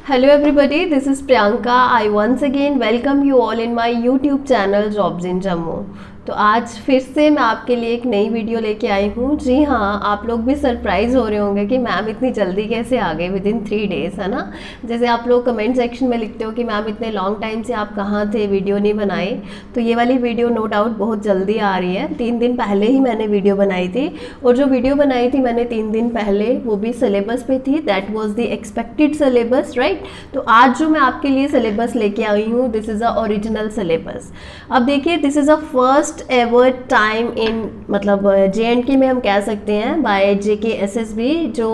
Hello everybody, this is Priyanka. I once again welcome you all in my YouTube channel Jobs in Jammu. तो आज फिर से मैं आपके लिए एक नई वीडियो लेके आई हूँ। जी हाँ, आप लोग भी सरप्राइज़ हो रहे होंगे कि मैम इतनी जल्दी कैसे आ गए विद इन 3 डेज़, है ना। जैसे आप लोग कमेंट सेक्शन में लिखते हो कि मैम इतने लॉन्ग टाइम से आप कहाँ थे, वीडियो नहीं बनाई। तो ये वाली वीडियो नो डाउट बहुत जल्दी आ रही है। 3 दिन पहले ही मैंने वीडियो बनाई थी, और जो वीडियो बनाई थी मैंने 3 दिन पहले, वो भी सिलेबस पे थी। That was the expected syllabus, right. तो आज जो मैं आपके लिए सिलेबस लेके आई हूँ, this is a original syllabus. अब देखिए, this is a first ever time in, मतलब JNK में हम कह सकते हैं, बाय JKSSB। जो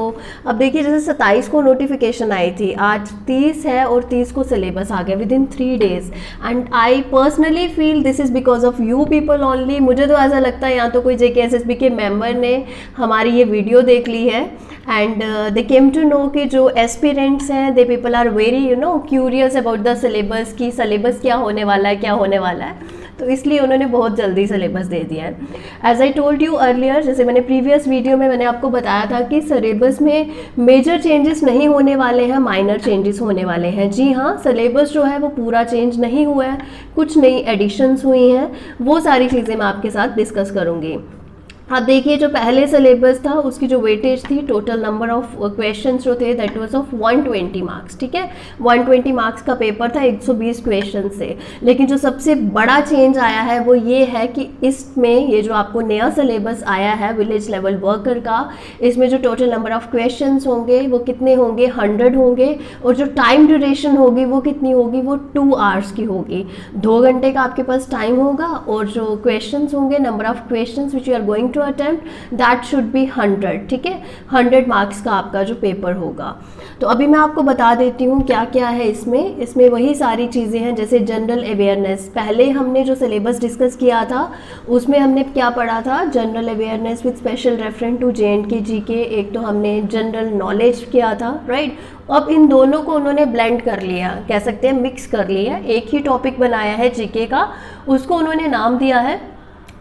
अब देखिए, जैसे 27 को नोटिफिकेशन आई थी, आज 30 है और 30 को सिलेबस आ गया with in 3 days. And I personally feel this is because of you people only. मुझे तो ऐसा लगता है या तो कोई JKSSB के मेंबर ने हमारी ये वीडियो देख ली है and they came to know कि जो एस्पिरेंट्स हैं, they people are very curious about the syllabus, की सिलेबस क्या होने वाला है, क्या होने वाला है। तो इसलिए उन्होंने बहुत जल्दी सिलेबस दे दिया है। As I told you earlier, जैसे मैंने प्रीवियस वीडियो में मैंने आपको बताया था कि सिलेबस में मेजर चेंजेस नहीं होने वाले हैं, माइनर चेंजेस होने वाले हैं। जी हाँ, सिलेबस जो है वो पूरा चेंज नहीं हुआ है, कुछ नई एडिशंस हुई हैं, वो सारी चीज़ें मैं आपके साथ डिस्कस करूँगी। अब देखिए, जो पहले सिलेबस था उसकी जो वेटेज थी, टोटल नंबर ऑफ क्वेश्चंस जो थे, दैट वाज ऑफ 120 मार्क्स। ठीक है, 120 मार्क्स का पेपर था 120 क्वेश्चन से। लेकिन जो सबसे बड़ा चेंज आया है वो ये है कि इसमें ये जो आपको नया सिलेबस आया है विलेज लेवल वर्कर का, इसमें जो टोटल नंबर ऑफ क्वेश्चंस होंगे वो कितने होंगे, 100 होंगे। और जो टाइम ड्यूरेशन होगी वो कितनी होगी, वो 2 आवर्स की होगी। 2 घंटे का आपके पास टाइम होगा, और जो क्वेश्चंस होंगे, number of questions which you are going to attempt, that should be 100। ठीक है, 100 मार्क्स का आपका जो पेपर होगा। तो अभी मैं आपको बता देती हूँ क्या क्या है इसमें। इसमें वही सारी चीज़ें हैं, जैसे जनरल अवेयरनेस। पहले हमने जो सिलेबस डिस्कस किया था उसमें हमने क्या पढ़ा था, general awareness with special reference to JNK GK। एक तो हमने जनरल नॉलेज किया था, राइट। अब इन दोनों को उन्होंने ब्लेंड कर लिया, कह सकते हैं मिक्स कर लिया। एक ही टॉपिक बनाया है GK का, उसको उन्होंने नाम दिया है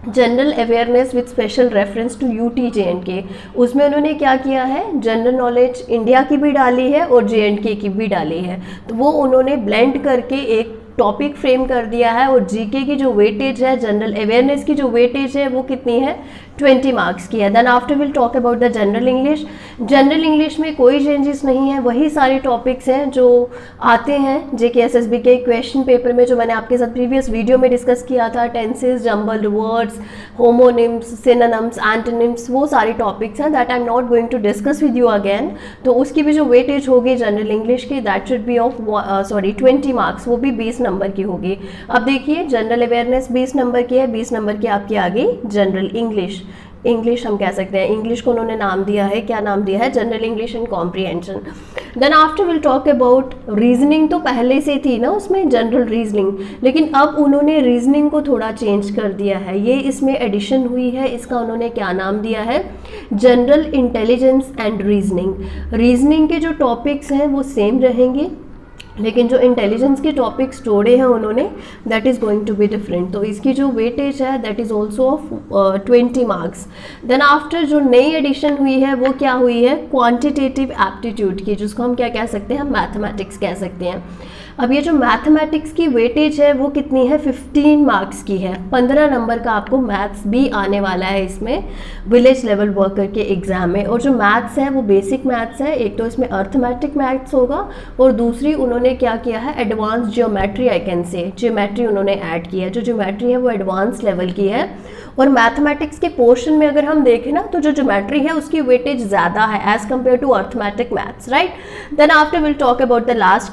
general awareness with special reference to UT JNK। उसमें उन्होंने क्या किया है, जनरल नॉलेज इंडिया की भी डाली है और JNK की भी डाली है। तो वो उन्होंने ब्लेंड करके एक टॉपिक फ्रेम कर दिया है। और GK की जो वेटेज है, जनरल अवेयरनेस की जो वेटेज है, वो कितनी है, 20 मार्क्स की है। Then after will talk about the general English. General English में कोई चेंजेस नहीं है, वही सारे टॉपिक्स हैं जो आते हैं JKSSB के क्वेश्चन पेपर में, जो मैंने आपके साथ प्रीवियस वीडियो में डिस्कस किया था। Tenses, jumbled words, homonyms, synonyms, antonyms, वो सारे टॉपिक्स हैं that I am not going to discuss with you again. तो उसकी भी जो वेटेज होगी जनरल इंग्लिश की, that should be of 20 marks, वो भी 20 नंबर की होगी। अब देखिए, जनरल अवेयरनेस 20 नंबर की है, 20 नंबर की आपकी आ गई जनरल इंग्लिश। इंग्लिश हम कह सकते हैं, इंग्लिश को उन्होंने नाम दिया है, क्या नाम दिया है, general English and comprehension. Then after will talk about reasoning. तो पहले से थी ना उसमें जनरल रीजनिंग, लेकिन अब उन्होंने रीजनिंग को थोड़ा चेंज कर दिया है, ये इसमें एडिशन हुई है। इसका उन्होंने क्या नाम दिया है, general intelligence and reasoning. Reasoning के जो टॉपिक्स हैं वो सेम रहेंगे, लेकिन जो इंटेलिजेंस के टॉपिक्स जोड़े हैं उन्होंने, that is going to be different. तो इसकी जो वेटेज है that is also of 20 marks. Then after जो नई एडिशन हुई है वो क्या हुई है, क्वांटिटेटिव एप्टीट्यूड की, जिसको हम क्या कह सकते हैं, मैथमेटिक्स कह सकते हैं। अब ये जो मैथमेटिक्स की वेटेज है वो कितनी है, 15 मार्क्स की है। 15 नंबर का आपको मैथ्स भी आने वाला है इसमें विलेज लेवल वर्कर के एग्जाम में। और जो मैथ्स है वो बेसिक मैथ्स है, एक तो इसमें अर्थमेटिक मैथ्स होगा, और दूसरी उन्होंने क्या किया है, advance geometry, I can say geometry उन्होंने ऐड किया है। जो जियोमेट्री है वो एडवांस लेवल की है। और मैथमेटिक्स के पोर्शन में अगर हम देखें ना, तो जो ज्योमेट्री है उसकी वेटेज ज़्यादा है as compare to arithmetic maths, right. Then after will talk about the last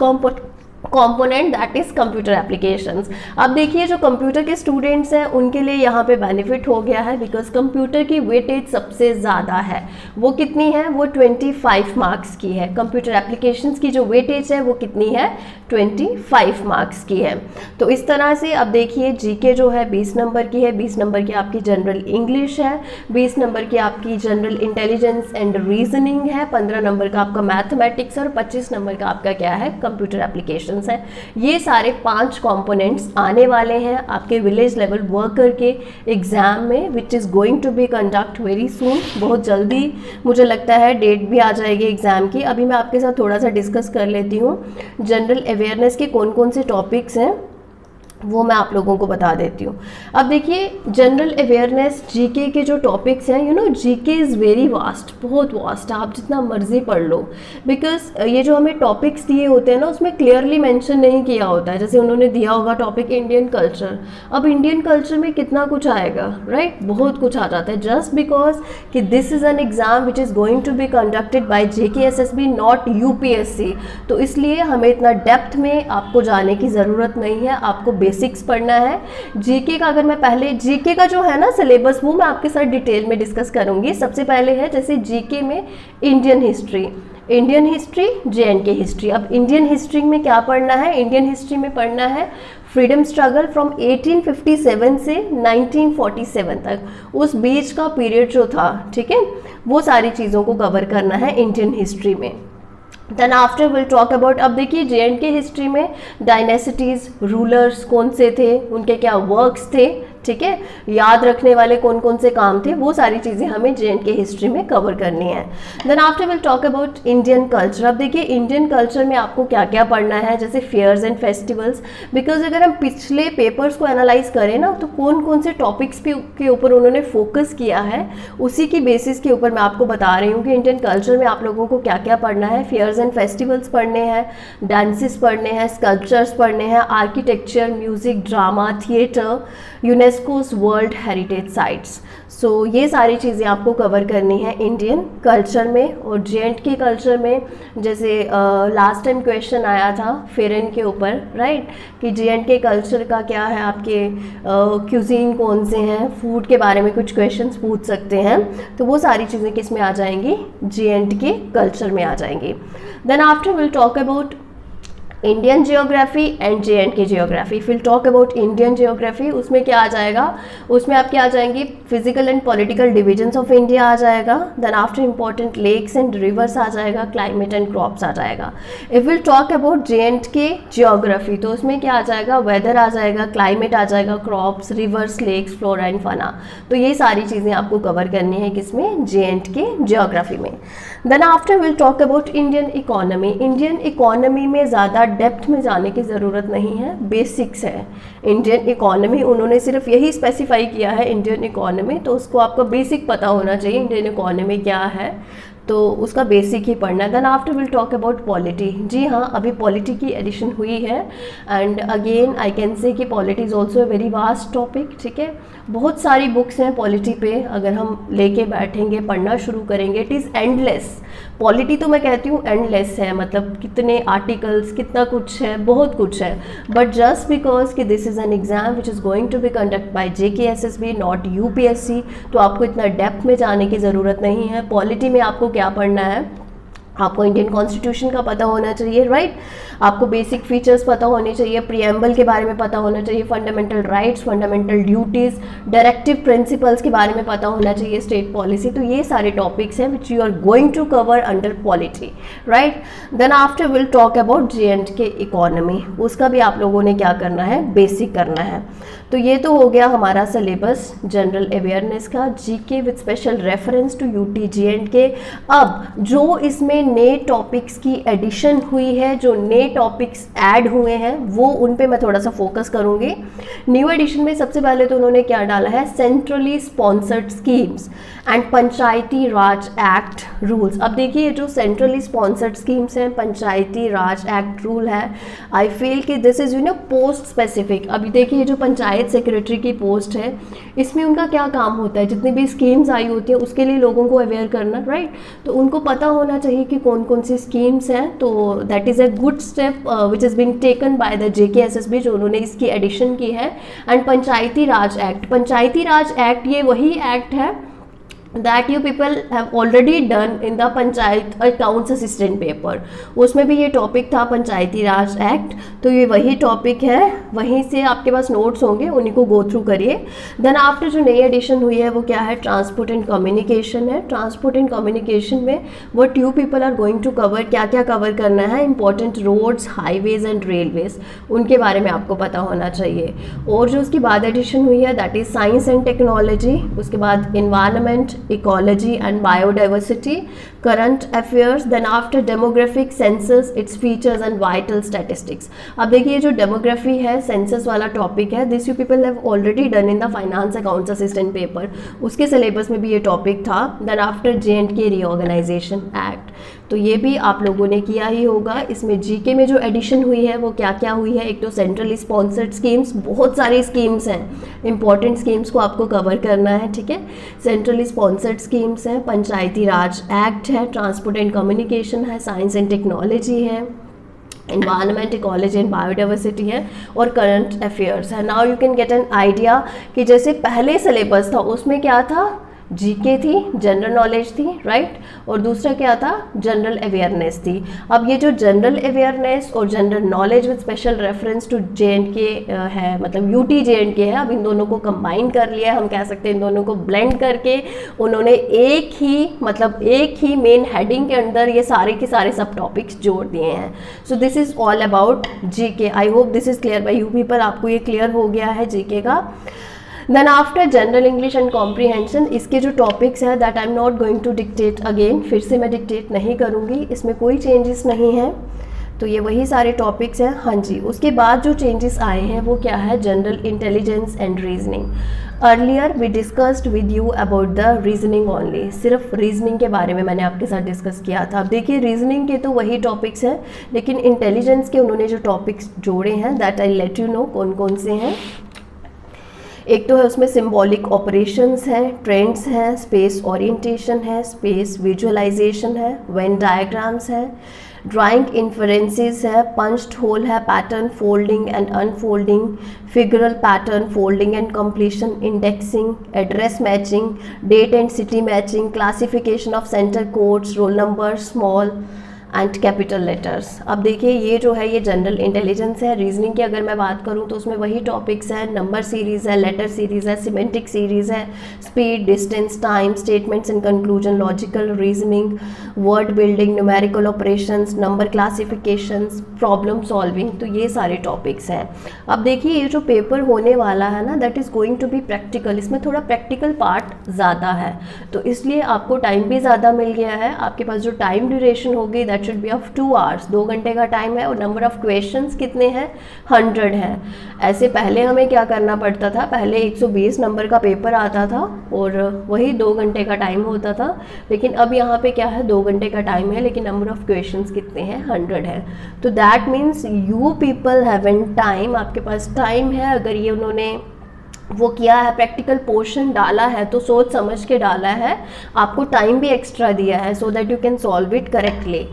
component, that is computer applications. अब देखिए, जो कंप्यूटर के स्टूडेंट्स हैं उनके लिए यहाँ पे बेनिफिट हो गया है, बिकॉज कंप्यूटर की वेटेज सबसे ज़्यादा है। वो कितनी है, वो 25 मार्क्स की है। कंप्यूटर एप्लीकेशंस की जो वेटेज है वो कितनी है, 25 मार्क्स की है। तो इस तरह से अब देखिए, GK जो है 20 नंबर की है, 20 नंबर की आपकी जनरल इंग्लिश है, 20 नंबर की आपकी जनरल इंटेलिजेंस एंड रीजनिंग है, 15 नंबर का आपका मैथमेटिक्स और 25 नंबर का आपका क्या है, कंप्यूटर एप्लीकेशन क्वेश्चंस हैं। ये सारे 5 कंपोनेंट्स आने वाले हैं आपके विलेज लेवल वर्कर के एग्ज़ाम में, which is going to be conduct very soon. बहुत जल्दी मुझे लगता है डेट भी आ जाएगी एग्ज़ाम की। अभी मैं आपके साथ थोड़ा सा डिस्कस कर लेती हूँ जनरल अवेयरनेस के कौन कौन से टॉपिक्स हैं, वो मैं आप लोगों को बता देती हूँ। अब देखिए जनरल अवेयरनेस जीके के जो टॉपिक्स हैं, you know GK is very vast, बहुत वास्ट है, आप जितना मर्जी पढ़ लो। बिकॉज ये जो हमें टॉपिक्स दिए होते हैं ना, उसमें क्लियरली मेंशन नहीं किया होता है। जैसे उन्होंने दिया होगा टॉपिक इंडियन कल्चर, अब इंडियन कल्चर में कितना कुछ आएगा, राइट? बहुत कुछ आ जाता है, जस्ट बिकॉज कि this is an exam which is going to be conducted by JKSSB not UPSC। तो इसलिए हमें इतना डेप्थ में आपको जाने की ज़रूरत नहीं है, आपको बेसिक्स पढ़ना है। जीके का अगर मैं पहले जीके का जो है ना सिलेबस, वो मैं आपके साथ डिटेल में डिस्कस करूंगी। सबसे पहले है जैसे जीके में इंडियन हिस्ट्री, JNK हिस्ट्री। अब इंडियन हिस्ट्री में क्या पढ़ना है? इंडियन हिस्ट्री में पढ़ना है फ्रीडम स्ट्रगल फ्रॉम 1857 से 1947 तक, उस बीच का पीरियड जो था, ठीक है, वो सारी चीज़ों को कवर करना है इंडियन हिस्ट्री में। Then after will talk about, अब देखिए JNK हिस्ट्री में डायनेसिटीज़, रूलर्स कौन से थे, उनके क्या वर्क्स थे, ठीक है, याद रखने वाले कौन कौन से काम थे, वो सारी चीज़ें हमें JNK हिस्ट्री में कवर करनी है। Then after will talk about Indian culture. अब देखिए इंडियन कल्चर में आपको क्या क्या पढ़ना है, जैसे फेयर्स एंड फेस्टिवल्स। बिकॉज अगर हम पिछले पेपर्स को एनालाइज करें ना, तो कौन कौन से टॉपिक्स के ऊपर उन्होंने फोकस किया है, उसी की बेसिस के ऊपर मैं आपको बता रही हूँ कि इंडियन कल्चर में आप लोगों को क्या क्या पढ़ना है। फेयर्स एंड फेस्टिवल्स पढ़ने हैं, डांसेस पढ़ने हैं, स्कल्पचर्स पढ़ने हैं, architecture, music, drama, theatre, UNESCO's world heritage sites. So ये सारी चीज़ें आपको कवर करनी है इंडियन कल्चर में। और JNK कल्चर में जैसे लास्ट टाइम क्वेश्चन आया था फेरन के ऊपर, राइट, कि JNK कल्चर का क्या है, आपके क्यूजीन कौन से हैं, फूड के बारे में कुछ क्वेश्चंस पूछ सकते हैं। तो वो सारी चीज़ें किस में आ जाएंगी? JNK कल्चर में आ जाएंगी। Then after will talk about Indian geography and JNK geography. फिर टॉक अबाउट इंडियन जियोग्राफी, उसमें क्या आ जाएगा? उसमें आपके आ जाएंगे physical and political divisions of India आ जाएगा। Then after important lakes and rivers आ जाएगा, क्लाइमेट एंड क्रॉप्स आ जाएगा। If will talk about JNK geography, तो उसमें क्या आ जाएगा? वेदर आ जाएगा, क्लाइमेट आ जाएगा, crops, rivers, lakes, flora and fauna. तो ये सारी चीज़ें आपको कवर करनी है किसमें? JNK जियोग्राफी में। Then after will talk about Indian economy. Indian economy में ज़्यादा डेप्थ में जाने की ज़रूरत नहीं है, बेसिक्स है इंडियन इकोनॉमी। उन्होंने सिर्फ यही स्पेसिफाई किया है इंडियन इकोनॉमी, तो उसको आपका बेसिक पता होना चाहिए इंडियन इकोनॉमी क्या है, तो उसका बेसिक ही पढ़ना है। Then after will talk about polity. जी हाँ, अभी पॉलिटी की एडिशन हुई है and again I can say कि polity is also a very vast topic, ठीक है। बहुत सारी बुक्स हैं पॉलिटी पे, अगर हम लेके बैठेंगे पढ़ना शुरू करेंगे, इट इज़ एंडलेस। पॉलिटी तो मैं कहती हूँ एंडलेस है, मतलब कितने आर्टिकल्स, कितना कुछ है, बहुत कुछ है। बट जस्ट बिकॉज कि this is an exam which is going to be conduct by JKSSB not UPSC, तो आपको इतना डेप्थ में जाने की ज़रूरत नहीं है। पॉलिटी में आपको क्या पढ़ना है? आपको इंडियन कॉन्स्टिट्यूशन का पता होना चाहिए, राइट, आपको बेसिक फीचर्स पता होने चाहिए, प्रीएम्बल के बारे में पता होना चाहिए, fundamental rights, fundamental duties, directive principles के बारे में पता होना चाहिए, स्टेट पॉलिसी। तो ये सारे टॉपिक्स हैं which you are going to cover under polity, right. Then after will talk about JNK economy, उसका भी आप लोगों ने क्या करना है? बेसिक करना है। तो ये तो हो गया हमारा सिलेबस जनरल अवेयरनेस का, GK with special reference to UT JNK। अब जो इसमें नए टॉपिक्स की एडिशन हुई है, जो नए टॉपिक्स ऐड हुए हैं, वो उन पे मैं थोड़ा सा फोकस करूंगी। न्यू एडिशन में सबसे पहले तो उन्होंने क्या डाला है? Centrally sponsored schemes and Panchayati Raj act rules. अब देखिए जो सेंट्रली स्पॉन्सर्ड स्कीम्स हैं, पंचायती राज एक्ट रूल है, आई फील कि दिस इज़ पोस्ट स्पेसिफिक। अभी देखिए जो पंचायत सेक्रेटरी की पोस्ट है, इसमें उनका क्या काम होता है? जितनी भी स्कीम्स आई होती है उसके लिए लोगों को अवेयर करना, राइट। तो उनको पता होना चाहिए कि कौन कौन सी स्कीम्स हैं। तो that is a good step which is being taken by the JKSSB, जो उन्होंने इसकी एडिशन की है। And Panchayati Raj act, Panchayati Raj act ये वही एक्ट है that you people have already done in the panchayat accounts assistant paper. उसमें भी ये टॉपिक था पंचायती राज एक्ट, तो ये वही टॉपिक है, वहीं से आपके पास नोट्स होंगे, उन्हीं को गो थ्रू करिए। देन आफ्टर जो नई एडिशन हुई है वो क्या है, ट्रांसपोर्ट एंड कम्युनिकेशन है। ट्रांसपोर्ट एंड कम्युनिकेशन में what you people are going to cover, क्या क्या कवर करना है, important roads, highways and railways, उनके बारे में आपको पता होना चाहिए। और जो उसकी बाद एडिशन हुई है that is science and technology, उसके बाद environment, ecology and biodiversity, current affairs, then after demographic, census, its features and vital statistics। अब देखिए जो demography है, census वाला टॉपिक है, this you people have already done in the finance accounts assistant paper, उसके syllabus में भी ये टॉपिक था। then after J&K reorganization act, तो ये भी आप लोगों ने किया ही होगा। इसमें जीके में जो एडिशन हुई है वो क्या क्या हुई है, एक तो सेंट्रली स्पॉन्सर्ड स्कीम्स, बहुत सारी स्कीम्स हैं, इंपॉर्टेंट स्कीम्स को आपको कवर करना है, ठीक है। सेंट्रली स्पॉन्सर्ड स्कीम्स हैं, पंचायती राज एक्ट है, ट्रांसपोर्ट एंड कम्युनिकेशन है, साइंस एंड टेक्नोलॉजी है, इन्वायरमेंट, इकोलॉजी एंड बायोडाइवर्सिटी है, और करंट अफेयर्स है। Now you can get an idea कि जैसे पहले सिलेबस था उसमें क्या था, जीके थी, जनरल नॉलेज थी, राइट, और दूसरा क्या था, जनरल अवेयरनेस थी। अब ये जो जनरल अवेयरनेस और general knowledge with special reference to J&K है, मतलब UT J&K है, अब इन दोनों को कंबाइन कर लिया है, हम कह सकते हैं इन दोनों को ब्लेंड करके उन्होंने एक ही मेन हेडिंग के अंदर ये सारे के सारे सब टॉपिक्स जोड़ दिए हैं। So this is all about GK. I hope this is clear by you people, आपको ये क्लियर हो गया है जीके का। Then after general English and comprehension, इसके जो टॉपिक्स हैं that I am not going to dictate again, फिर से मैं डिक्टेट नहीं करूँगी, इसमें कोई चेंजेस नहीं है, तो ये वही सारे टॉपिक्स हैं। हाँ जी, उसके बाद जो चेंजेस आए हैं वो क्या है, general intelligence and reasoning. Earlier we discussed with you about the reasoning only, सिर्फ रीजनिंग के बारे में मैंने आपके साथ डिस्कस किया था। अब देखिए रीजनिंग के तो वही टॉपिक्स हैं, लेकिन इंटेलिजेंस के उन्होंने जो टॉपिक्स जोड़े हैं that I let you know कौन कौन से हैं। एक तो है उसमें सिंबॉलिक ऑपरेशंस हैं, ट्रेंड्स हैं, स्पेस ओरिएंटेशन है, स्पेस विजुअलाइजेशन है, वेन डायग्राम्स है, ड्राइंग इन्फरेंसेस है, पंच्ड होल है, pattern folding and unfolding, figural pattern folding and completion, indexing, address matching, date and city matching, classification of centre codes, roll number, small and capital letters. अब देखिए ये जो है ये general intelligence है। Reasoning की अगर मैं बात करूँ तो उसमें वही टॉपिक्स हैं, नंबर सीरीज़ है, लेटर सीरीज़ है, सिमेंटिक सीरीज़ है, speed, distance, time, statements in conclusion, logical reasoning, word building, numerical operations, number classifications, problem solving, तो ये सारे टॉपिक्स हैं। अब देखिए ये जो पेपर होने वाला है ना that is going to be practical, इसमें थोड़ा प्रैक्टिकल पार्ट ज़्यादा है, तो इसलिए आपको टाइम भी ज़्यादा मिल गया है। आपके पास जो टाइम ड्यूरेशन होगी that should be of 2 hours, 2 घंटे का टाइम है, और नंबर ऑफ क्वेश्चंस कितने हैं, 100 हैं। ऐसे पहले हमें क्या करना पड़ता था, पहले 120 नंबर का पेपर आता था और वही 2 घंटे का टाइम होता था, लेकिन अब यहाँ पे क्या है 2 घंटे का टाइम है, लेकिन नंबर ऑफ क्वेश्चंस कितने हैं, 100 है। तो that means you people have an time, आपके पास टाइम है। अगर ये उन्होंने वो किया है, प्रैक्टिकल पोर्शन डाला है तो सोच समझ के डाला है, आपको टाइम भी एक्स्ट्रा दिया है so that you can solve it correctly.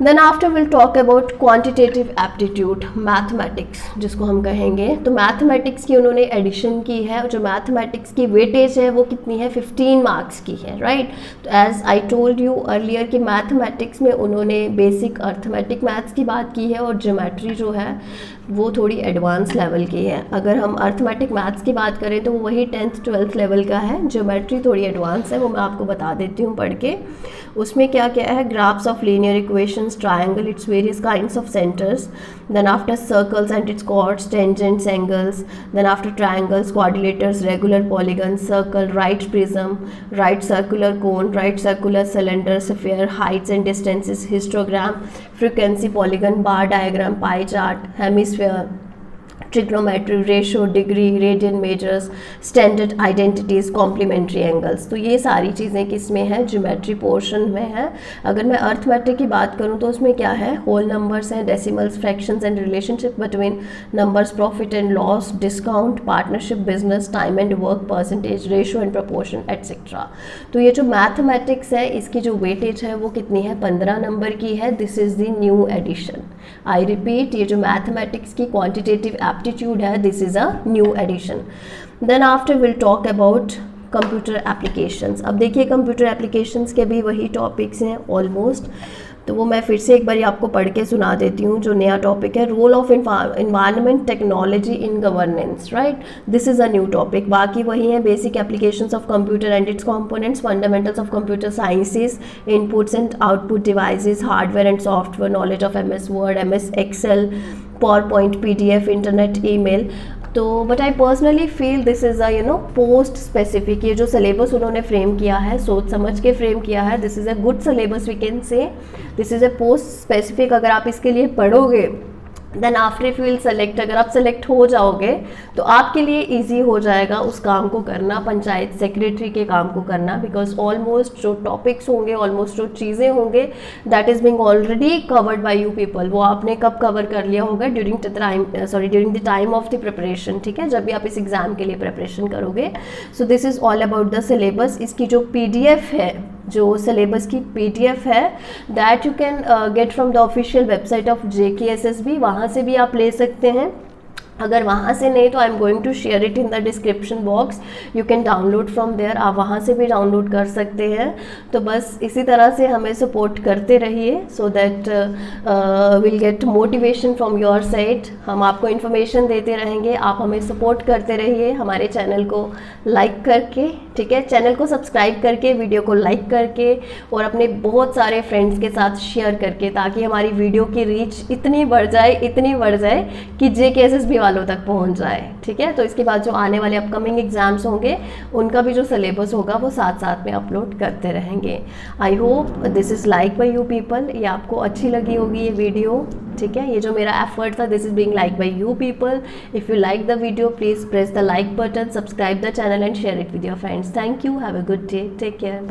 Then after will talk about quantitative aptitude, mathematics जिसको हम कहेंगे। तो मैथमेटिक्स की उन्होंने एडिशन की है, और जो मैथमेटिक्स की वेटेज है वो कितनी है, 15 मार्क्स की है, राइट। तो as I told you earlier कि मैथमेटिक्स में उन्होंने बेसिक अर्थमेटिक मैथ्स की बात की है, और ज्योमेट्री जो है वो थोड़ी एडवांस लेवल की है। अगर हम अर्थमेटिक मैथ्स की बात करें तो वो वही 10th 12th लेवल का है, ज्योमेट्री थोड़ी एडवांस है, वो मैं आपको बता देती हूँ पढ़ के। उसमें क्या क्या है, graphs of linear equations, triangle, its various kinds of centres, then after circles and its chords, tangents, angles, then after triangles, quadrilaterals, regular polygon, circle, right prism, right circular cone, right circular cylinder, sphere, heights and distances, histogram, frequency polygon, bar diagram, pie chart, hemisphere, trigonometry, ratio, degree, radian measures, standard identities, complementary angles. तो ये सारी चीज़ें किस में है, geometry portion में है। अगर मैं अर्थमेटिक की बात करूँ तो उसमें क्या है, होल नंबर्स हैं, decimals, fractions and relationship between numbers, profit and loss, discount, partnership, business, time and work, percentage, ratio and proportion etcetera. तो ये जो मैथमेटिक्स है इसकी जो वेटेज है वो कितनी है, 15 नंबर की है। This is the new addition. I repeat, ये जो मैथमेटिक्स की क्वांटिटेटिव एप्टीट्यूड है, this is a new addition. Then after will talk about computer applications. अब देखिए कंप्यूटर एप्लीकेशंस के भी वही टॉपिक्स हैं ऑलमोस्ट, तो वो मैं फिर से एक बार आपको पढ़ के सुना देती हूँ। जो नया टॉपिक है, role of environment technology in governance, right, this is a new topic. बाकी वही है, basic applications of computer and its components, fundamentals of computer sciences, inputs and output devices, hardware and software, knowledge of MS Word, MS Excel, PowerPoint, PDF, internet, email. तो but I personally feel this is a post specific, ये जो syllabus उन्होंने frame किया है सोच समझ के frame किया है, this is a good syllabus we can say, this is a post specific. अगर आप इसके लिए पढ़ोगे then after if you will select, अगर आप सेलेक्ट हो जाओगे तो आपके लिए इजी हो जाएगा उस काम को करना, पंचायत सेक्रेटरी के काम को करना, बिकॉज ऑलमोस्ट जो टॉपिक्स होंगे, ऑलमोस्ट जो चीज़ें होंगे that is being already covered by you people, वो आपने कब कवर कर लिया होगा, during the time of the preparation, ठीक है, जब भी आप इस एग्ज़ाम के लिए प्रिपरेशन करोगे। So this is all about the syllabus. इसकी जो PDF है, जो सिलेबस की PDF है, that you can get from the official website of JKSSB, वहाँ से भी आप ले सकते हैं। अगर वहाँ से नहीं तो I am going to share it in the description box, you can download from there, आप वहाँ से भी डाउनलोड कर सकते हैं। तो बस इसी तरह से हमें सपोर्ट करते रहिए, so that will get motivation from your side. हम आपको इन्फॉर्मेशन देते रहेंगे, आप हमें सपोर्ट करते रहिए, हमारे चैनल को लाइक करके, ठीक है, चैनल को सब्सक्राइब करके, वीडियो को लाइक करके और अपने बहुत सारे फ्रेंड्स के साथ शेयर करके, ताकि हमारी वीडियो की रीच इतनी बढ़ जाए कि JKSSB वालों तक पहुंच जाए, ठीक है। तो इसके बाद जो आने वाले अपकमिंग एग्जाम्स होंगे उनका भी जो सिलेबस होगा वो साथ साथ में अपलोड करते रहेंगे। I hope this is like by you people, ये आपको अच्छी लगी होगी ये वीडियो, ठीक है। ये जो मेरा एफर्ट था, this is being like by you people. If you like the video please press the like button, subscribe the channel and share it with your friends. Thank you, have a good day, take care.